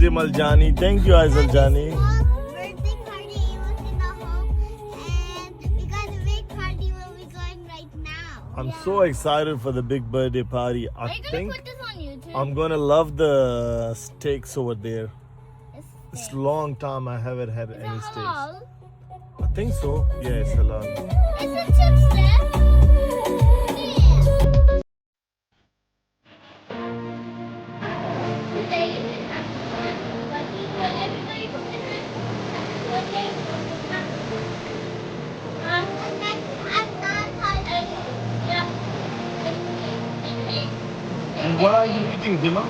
Azim Al Jani. Thank you, Azim Al Jani. Birthday party was in the home, and we got a big party where we're going right now. I'm so excited for the big birthday party. Are you think gonna put this on YouTube? I'm gonna love the steaks over there. It's a long time I haven't had Is any it steaks. halal? I think so. Yeah, it's halal. Is it chips there? And what are you eating, Dima?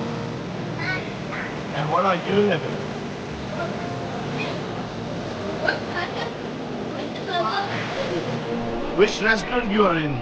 And what are you having? Which restaurant you are in?